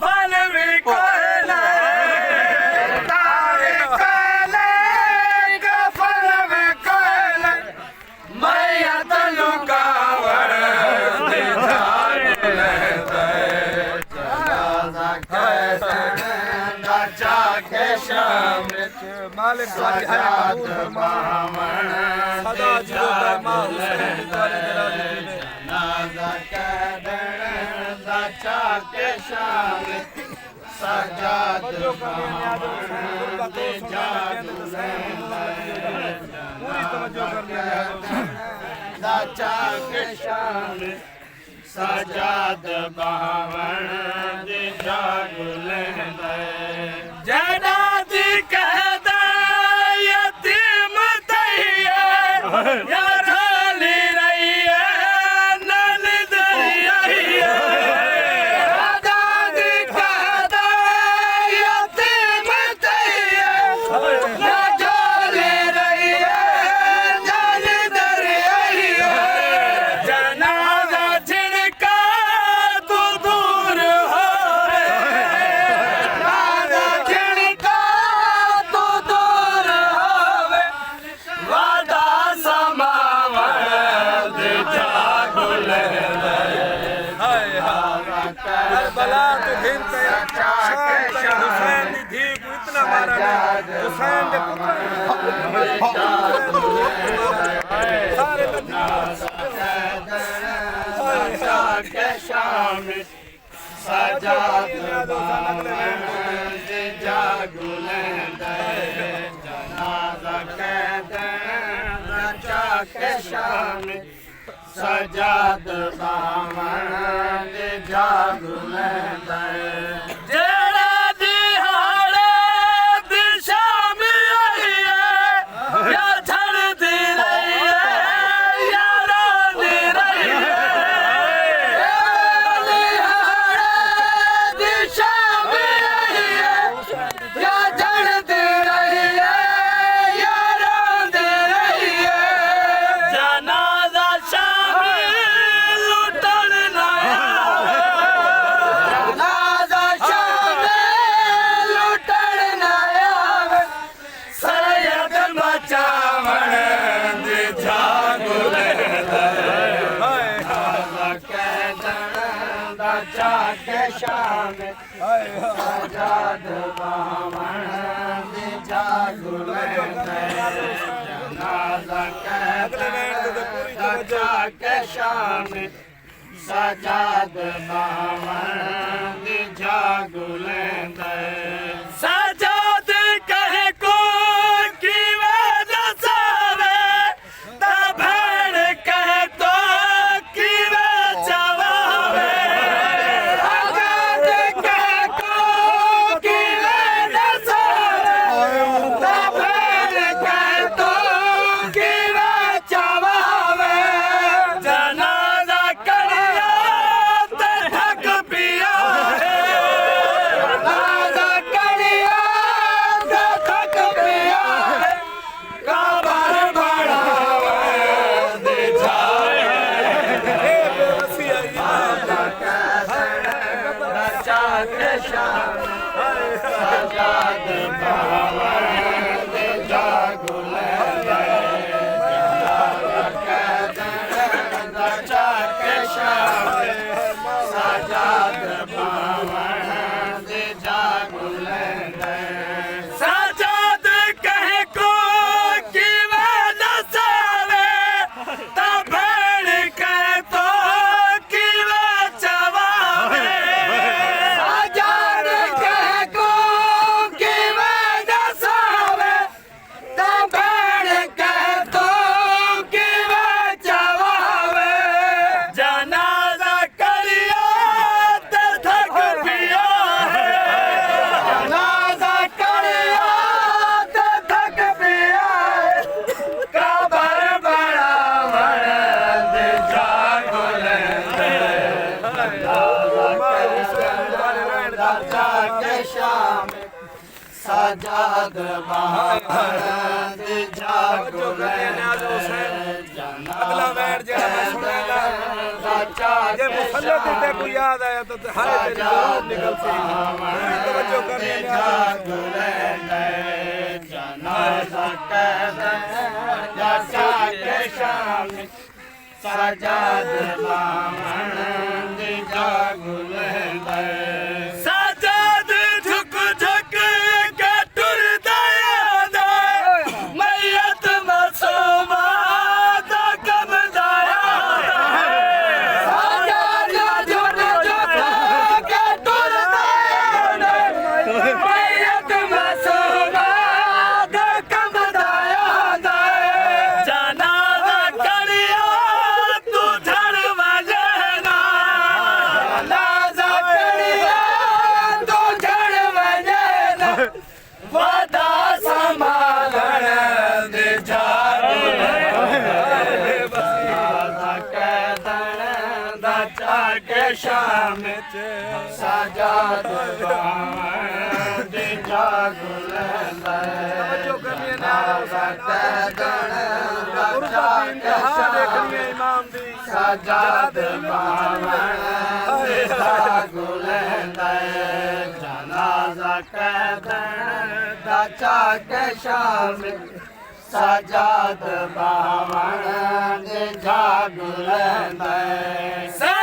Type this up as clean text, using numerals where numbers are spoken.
फल भी कोयला तारे कोयले कफन में कोयला मैया तलुकावर दिधार लेते जनाजा कैसा के शामित मालिक सजाद महामण सदा जीवता हुसैन जनाजा कैसा के शामित सजाद दाचा के शामित सजाद बावण दे जागुले जनादी कहदा यतीम तैया या ढाली रही है नंद रही है जनादी कहदा यतीम तैया या ढाली रही है नंद रही है जनाजा जिनका तू दूर हो जनाजा जिनका तू दूर होवे वादा समावद जागुले करबला तो घिनते हुसैन दी धी को इतना मारा हुसैन दे पुत्र सारे के शामिल सजाद जागुले जनाजा के शामिल सजाद बामण जागुले जेड़ा दिहाड़े दिशा में आई है या झड़ दी रही है या रोनी रही है दिहाड़े दिशा में आई है या झड़ दी रही है या रोनी रही है जनाजा शामिल लुटन लाया जनाजा शामिल लुटन लाया सैयद मचावण दे जागुले दाचा के शामिल सजाद बामण दे जागुले जनाजा दाचा के शामिल सजाद बामण दे जागुले सजाद कहे को की वजह सावे ता भेड़ कहे तो की चवावे सजाद कहे को की वजह सावे ता भेड़ कहे तो की चवावे जनाजा करिया ते ठग पिया जनाजा करिया ते ठग पिया काबर बढ़ावे दे जाए दाचा के शामिल सजाद बावण दे जागुले दाचा के शामिल सजाद बावण दे जागुले सजाद कहे को की वजह सावे ता भेड़ कहे तो की चवावे सजाद कहे को की वजह सावे ता भेड़ कहे तो की चवावे जनाजा करिया ते थक पिया जनाजा करिया ते थक पिया काबर बढ़ावण दे जागुले दाचा के शामिल सजाद बामण दे जागुले ਅਗਲਾ ਵੈਰ ਜਿਹੜਾ ਮੈਂ ਸੁਣਿਆ ਜੇ ਮੁਸੱਲੇ ਤੇ ਕੋਈ ਯਾਦ ਆਇਆ ਤਾਂ ਹਾਲੇ ਤੇਰੀ ਜ਼ਰੂਰ ਨਿਕਲ ਸੀ ਤਵੱਜੋ ਕਰਨੀ ਸਜਾਦ ਬਾਵਣ ਦੀ ਜਾਗੁਲ ਹੈ ਸਜਾਦ ਝੁਕ ਝੁਕ ਕੇ ਟੁਰਦਾ ਯਾਦ ਮਈਤ ਮਸੂਮਾ ਦਾ ਕਬਦਾ ਯਾਦ ਸਜਾਦ ਝੁਕ ਝੁਕ ਕੇ ਟੁਰਦਾ ਯਾਦ ਮਈਤ ਮਸੂਮਾ ਦਾ ਕਬਦਾ ਯਾਦ ਜਨਾਜ਼ਾ ਕਰਿਆ ਤੂੰ ਝੜ ਵਜਣਾ ਜਨਾਜ਼ਾ ਕਰਿਆ ਤੂੰ ਝੜ ਵਜਣਾ ਵਾਦਾ ਸੰਭਾਲਣ ਦੇ ਜਾਰੂ ਦਾ ਚਾ ਕੇ ਸ਼ਾਮ ਚ ਸਜਾਦ ਬਾਵਣ ਦੀ ਜਾਗੁਲ ਹੈ ਤਵੱਜੋ ਕਰਨੀ ਨਾਲ ਦੇਖਣੀ ਇਮਾਮ ਦੀ ਸਜਾਦ ਬਾਵਣ ਦੀ ਜਾਗੁਲ ਹੈ ਜਨਾਜ਼ਾ ਕੈਦਣ ਦਾ ਚਾ ਕੇ ਸ਼ਾਮ ਸਜਾਦ ਬਾਵਣ ਦੀ ਜਾਗੁਲ ਹੈ